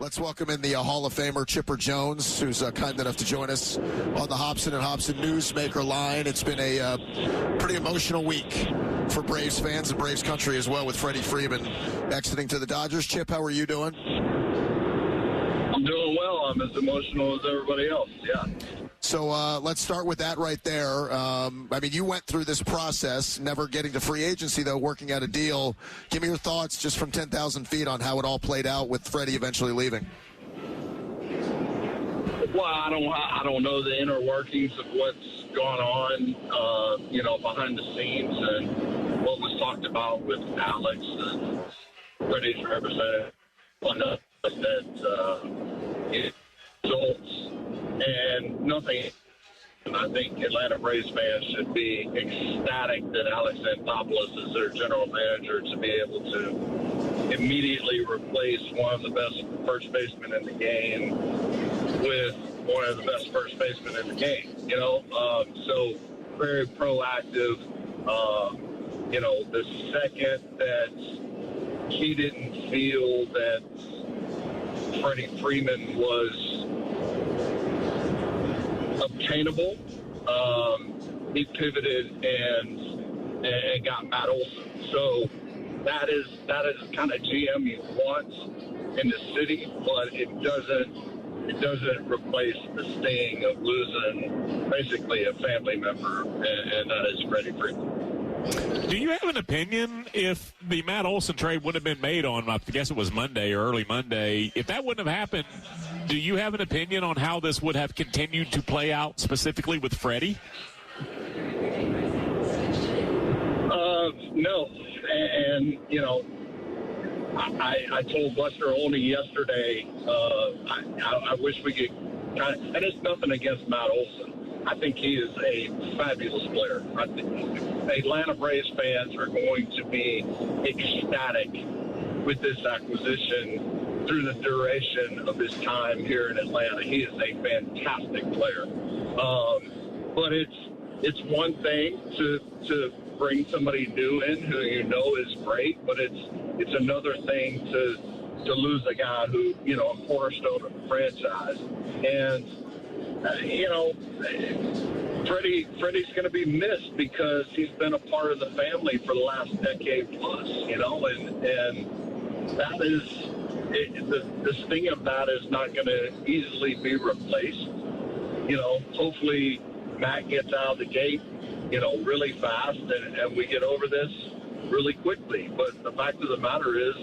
Let's welcome in the Hall of Famer Chipper Jones, who's kind enough to join us on the Hobson and Hobson Newsmaker line. It's been a pretty emotional week for Braves fans and Braves country as well, with Freddie Freeman exiting to the Dodgers. Chip, how are you doing? I'm doing well. I'm as emotional as everybody else, yeah. So let's start with that right there. I mean, you went through this process, never getting to free agency, though, working out a deal. Give me your thoughts just from 10,000 feet on how it all played out with Freddie eventually leaving. Well, I don't know the inner workings of what's gone on, behind the scenes and what was talked about with Alex and Freddie's representative on that results and nothing. And I think Atlanta Braves fans should be ecstatic that Alex Anthopoulos is their general manager to be able to immediately replace one of the best first basemen in the game with one of the best first basemen in the game. So very proactive. The second that he didn't feel that Freddie Freeman was obtainable, he pivoted and got Matt Olson. So that is kind of GM you want in the city, but it doesn't replace the sting of losing basically a family member, and that is Freddie Freeman. Do you have an opinion if the Matt Olson trade would have been made on, I guess it was Monday or early Monday, if that wouldn't have happened, do you have an opinion on how this would have continued to play out specifically with Freddie? No. And I told Buster Olney yesterday, I wish we could and it's nothing against Matt Olson. I think he is a fabulous player. I think Atlanta Braves fans are going to be ecstatic with this acquisition through the duration of his time here in Atlanta. He is a fantastic player. But it's one thing to bring somebody new in who is great, but it's another thing to lose a guy who, a cornerstone of the franchise. And Freddie's going to be missed because he's been a part of the family for the last decade plus, and that is the sting of that is not going to easily be replaced. Hopefully Matt gets out of the gate, really fast, and we get over this really quickly. But the fact of the matter is,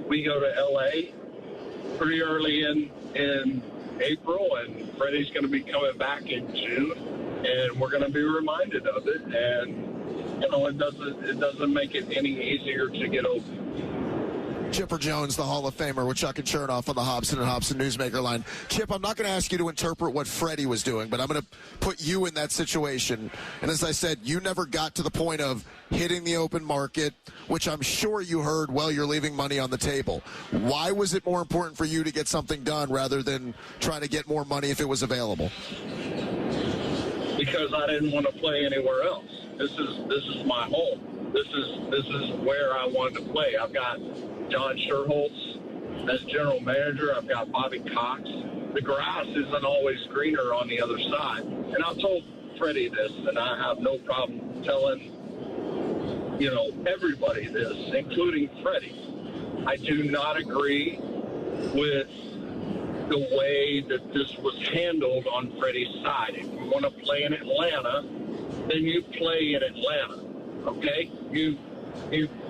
we go to L.A. pretty early in April, and Freddie's going to be coming back in June, and we're going to be reminded of it. And it doesn't make it any easier to get over. Chipper Jones, the Hall of Famer, with Chuck and Chernoff on the Hobson and Hobson Newsmaker line. Chip, I'm not going to ask you to interpret what Freddie was doing, but I'm going to put you in that situation. And as I said, you never got to the point of hitting the open market, which I'm sure you heard, well, you're leaving money on the table. Why was it more important for you to get something done rather than trying to get more money if it was available? Because I didn't want to play anywhere else. This is my home. This is where I wanted to play. I've got John Sherholtz as general manager. I've got Bobby Cox. The grass isn't always greener on the other side. And I've told Freddie this, and I have no problem telling, everybody this, including Freddie. I do not agree with the way that this was handled on Freddie's side. If you want to play in Atlanta, then you play in Atlanta, okay? You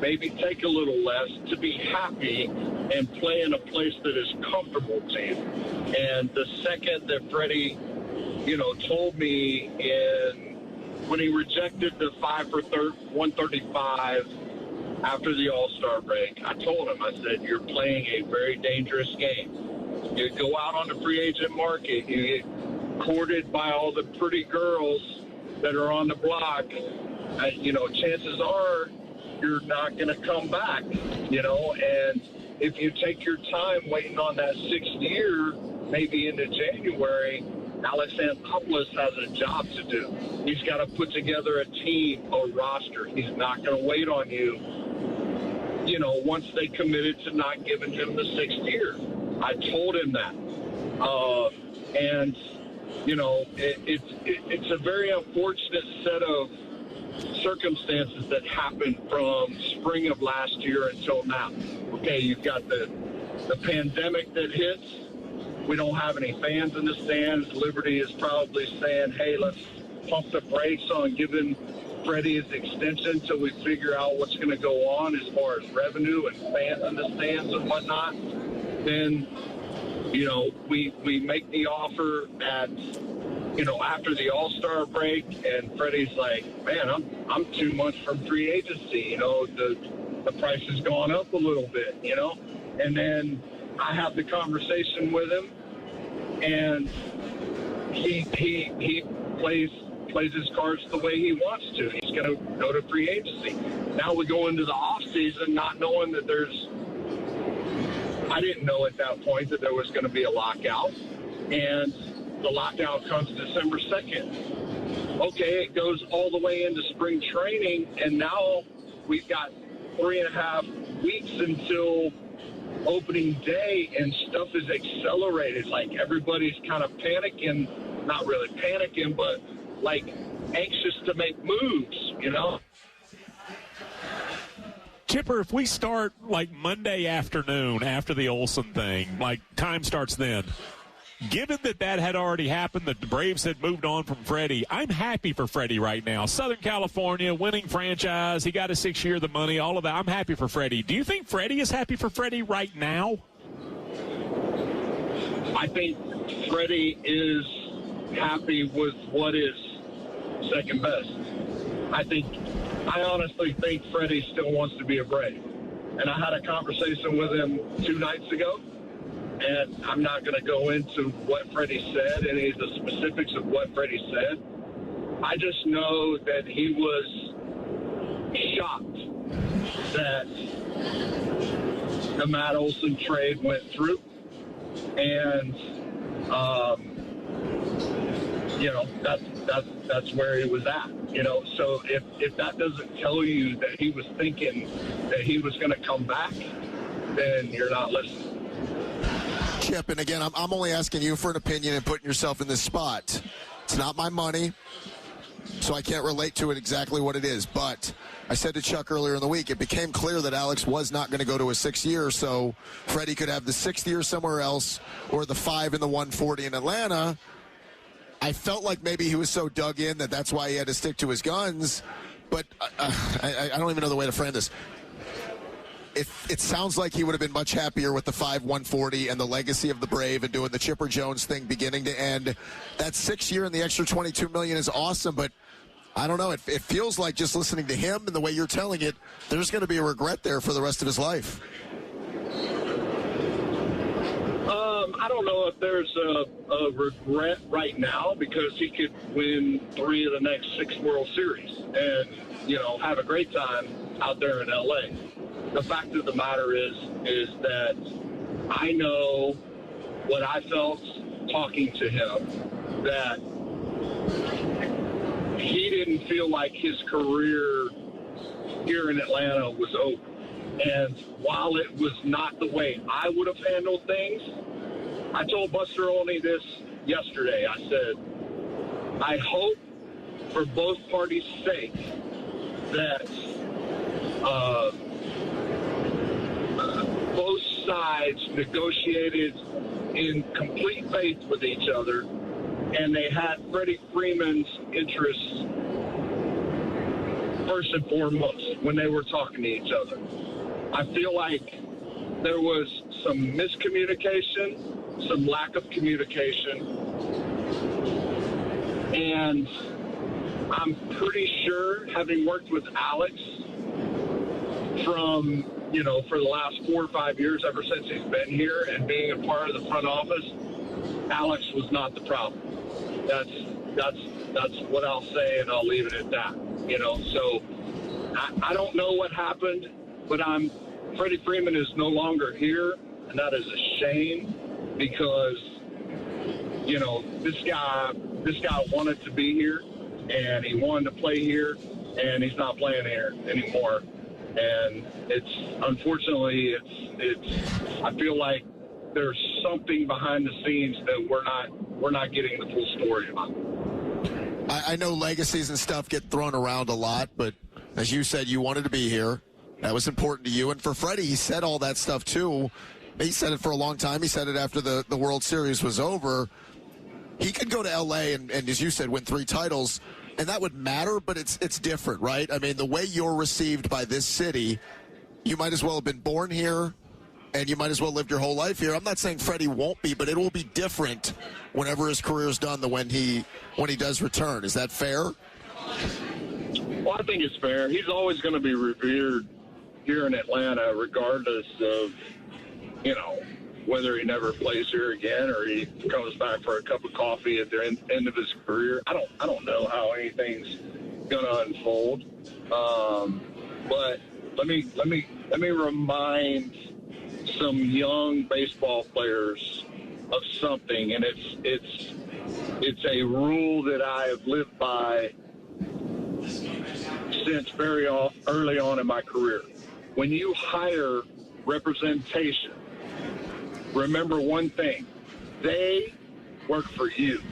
maybe take a little less to be happy and play in a place that is comfortable to you. And the second that Freddie, told me when he rejected the 5 for 135 after the All-Star break, I told him, I said, you're playing a very dangerous game. You go out on the free agent market, you get courted by all the pretty girls that are on the block. Chances are you're not going to come back, and if you take your time waiting on that 6th year, maybe into January, Alex Anthopoulos has a job to do. He's got to put together a team, a roster. He's not going to wait on you once they committed to not giving him the 6th year. I told him that. It's a very unfortunate set of circumstances that happened from spring of last year until now. Okay, you've got the pandemic that hits. We don't have any fans in the stands. Liberty is probably saying, hey, let's pump the brakes on giving Freddie his extension until we figure out what's going to go on as far as revenue and fans in the stands and whatnot. Then, we make the offer at, after the All-Star break, and Freddie's like, man, I'm 2 months from free agency. The price has gone up a little bit, And then I have the conversation with him, and he plays his cards the way he wants to. He's going to go to free agency. Now we go into the off season not knowing that I didn't know at that point that there was going to be a lockout, and the lockout comes December 2nd. Okay, it goes all the way into spring training, and now we've got 3.5 weeks until opening day, and stuff is accelerated. Like, everybody's kind of panicking, not really panicking, but like anxious to make moves, Chipper, if we start like Monday afternoon after the Olsen thing, like time starts then, given that had already happened, that the Braves had moved on from Freddie, I'm happy for Freddie right now. Southern California, winning franchise, he got a 6 year, the money, all of that. I'm happy for Freddie. Do you think Freddie is happy for Freddie right now? I think Freddie is happy with what is second best. I honestly think Freddie still wants to be a Brave. And I had a conversation with him 2 nights ago, and I'm not going to go into what Freddie said, any of the specifics of what Freddie said. I just know that he was shocked that the Matt Olson trade went through. And, that's where he was at, So if that doesn't tell you that he was thinking that he was going to come back, then you're not listening. Chip, and again, I'm only asking you for an opinion and putting yourself in this spot. It's not my money, so I can't relate to it exactly what it is. But I said to Chuck earlier in the week, it became clear that Alex was not going to go to a 6th year, so Freddie could have the 6th year somewhere else or the 5 and the 140 in Atlanta. I felt like maybe he was so dug in that's why he had to stick to his guns, but I don't even know the way to frame this. It sounds like he would have been much happier with the 5 140 and the legacy of the Brave and doing the Chipper Jones thing beginning to end. That 6 year and the extra $22 million is awesome, but I don't know. It feels like, just listening to him and the way you're telling it, there's going to be a regret there for the rest of his life. I don't know if there's a regret right now, because he could win 3 of the next 6 World Series and, have a great time out there in L.A. The fact of the matter is that I know what I felt talking to him, that he didn't feel like his career here in Atlanta was over. And while it was not the way I would have handled things, I told Buster Olney this yesterday. I said, I hope for both parties' sake that both sides negotiated in complete faith with each other, and they had Freddie Freeman's interests first and foremost when they were talking to each other. I feel like there was some miscommunication, some lack of communication, and I'm pretty sure, having worked with Alex from, for the last 4 or 5 years, ever since he's been here and being a part of the front office, Alex was not the problem. That's what I'll say, and I'll leave it at that. So I don't know what happened, but Freddie Freeman is no longer here, and that is a shame, because this guy wanted to be here, and he wanted to play here, and he's not playing here anymore. And unfortunately, I feel like there's something behind the scenes that we're not getting the full story about. I know legacies and stuff get thrown around a lot, but as you said, you wanted to be here. That was important to you. And for Freddie, he said all that stuff too. He said it for a long time. He said it after the World Series was over. He could go to L.A. and as you said, win 3 titles, and that would matter, but it's different, right? I mean, the way you're received by this city, you might as well have been born here, and you might as well live your whole life here. I'm not saying Freddie won't be, but it will be different whenever his career is done than when he does return. Is that fair? Well, I think it's fair. He's always going to be revered here in Atlanta, regardless of, whether he never plays here again or he comes back for a cup of coffee at the end of his career. I don't know how anything's going to unfold. But let me remind some young baseball players of something, and it's a rule that I have lived by since very early on in my career. When you hire representation, remember one thing: they work for you.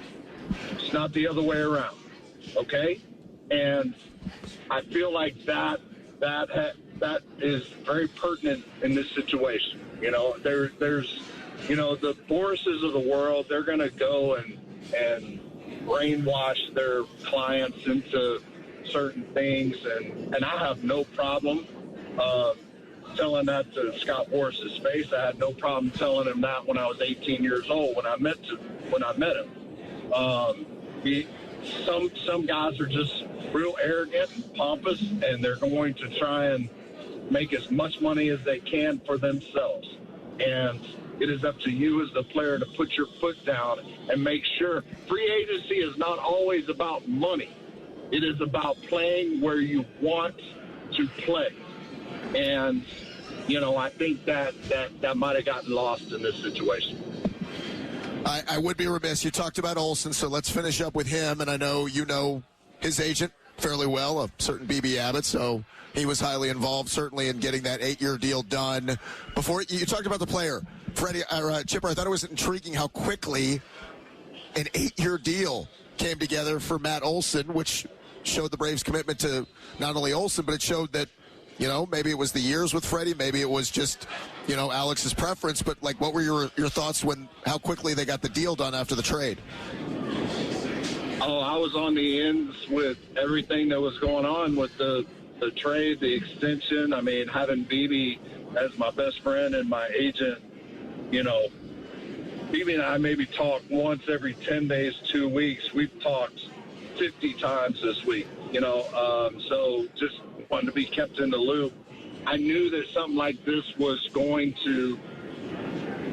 It's not the other way around. Okay? And I feel like that is very pertinent in this situation. There's the Boruses of the world. They're going to go and brainwash their clients into certain things, and I have no problem telling that to Scott Boris's face. I had no problem telling him that when I was 18 years old when I met him. Some guys are just real arrogant and pompous, and they're going to try and make as much money as they can for themselves. And it is up to you as the player to put your foot down and make sure. Free agency is not always about money. It is about playing where you want to play. And, I think that might have gotten lost in this situation. I would be remiss. You talked about Olson, so let's finish up with him. And I know you know his agent fairly well, a certain BB Abbott, so he was highly involved, certainly, in getting that 8-year deal done. Before you talked about the player, Freddie, Chipper, I thought it was intriguing how quickly an 8-year deal came together for Matt Olson, which showed the Braves' commitment to not only Olson, but it showed that, maybe it was the years with Freddie, maybe it was just, Alex's preference. But, what were your thoughts how quickly they got the deal done after the trade? Oh, I was on the ends with everything that was going on with the trade, the extension. I mean, having BB as my best friend and my agent, BB and I maybe talk once every 10 days, 2 weeks. We've talked 50 times this week, so just wanted to be kept in the loop. I knew that something like this was going to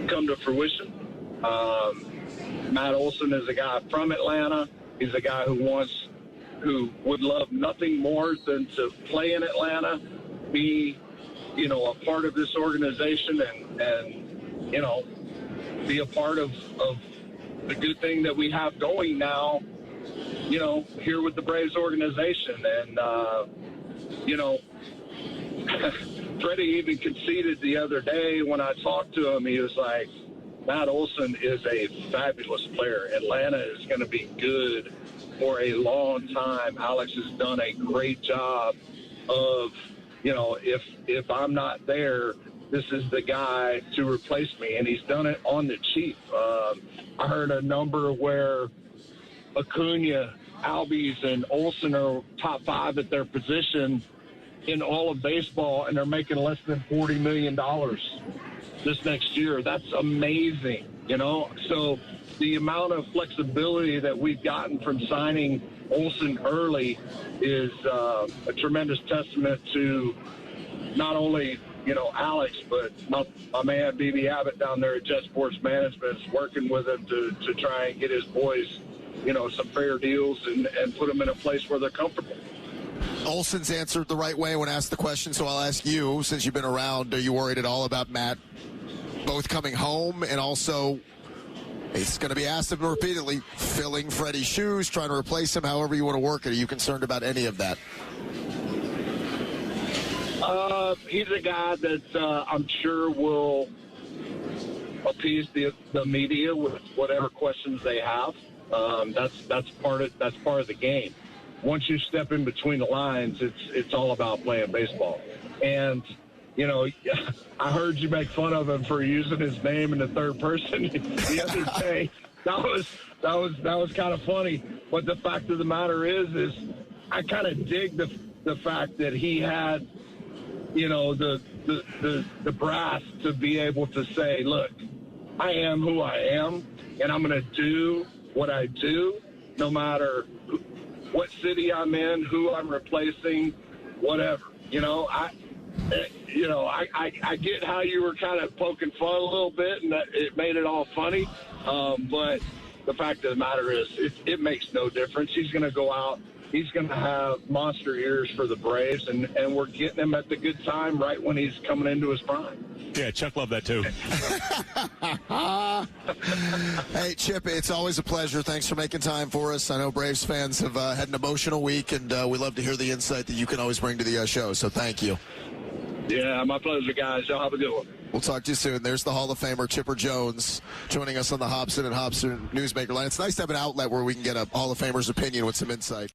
come to fruition. Matt Olson is a guy from Atlanta. He's a guy who would love nothing more than to play in Atlanta, be, a part of this organization and be a part of the good thing that we have going now, here with the Braves organization. And, Freddie even conceded the other day when I talked to him. He was like, Matt Olson is a fabulous player. Atlanta is going to be good for a long time. Alex has done a great job of, if I'm not there, this is the guy to replace me. And he's done it on the cheap. I heard a number where Acuna, Albies, and Olson are top 5 at their position in all of baseball, and they're making less than $40 million this next year. That's amazing, So the amount of flexibility that we've gotten from signing Olson early is a tremendous testament to not only, Alex, but my man BB Abbott down there at Jet Sports Management is working with him to try and get his boys, some fair deals and put them in a place where they're comfortable. Olson's answered the right way when asked the question, so I'll ask you, since you've been around, are you worried at all about Matt both coming home and also, it's going to be asked of him repeatedly, filling Freddie's shoes, trying to replace him, however you want to work it? Are you concerned about any of that? He's a guy that I'm sure will appease the media with whatever questions they have. That's part of the game. Once you step in between the lines, it's all about playing baseball. And I heard you make fun of him for using his name in the third person the other day. That was kind of funny. But the fact of the matter is I kind of dig the fact that he had, the brass to be able to say, look, I am who I am, and I'm going to do what I do, no matter what city I'm in, who I'm replacing, whatever. I get how you were kind of poking fun a little bit, and that it made it all funny. But the fact of the matter is, it makes no difference. He's going to go out. He's going to have monster years for the Braves, and we're getting him at the good time right when he's coming into his prime. Yeah, Chuck loved that too. Hey, Chip, it's always a pleasure. Thanks for making time for us. I know Braves fans have had an emotional week, and we love to hear the insight that you can always bring to the show, so thank you. Yeah, my pleasure, guys. Y'all have a good one. We'll talk to you soon. There's the Hall of Famer, Chipper Jones, joining us on the Hobson and Hobson Newsmaker line. It's nice to have an outlet where we can get a Hall of Famer's opinion with some insight.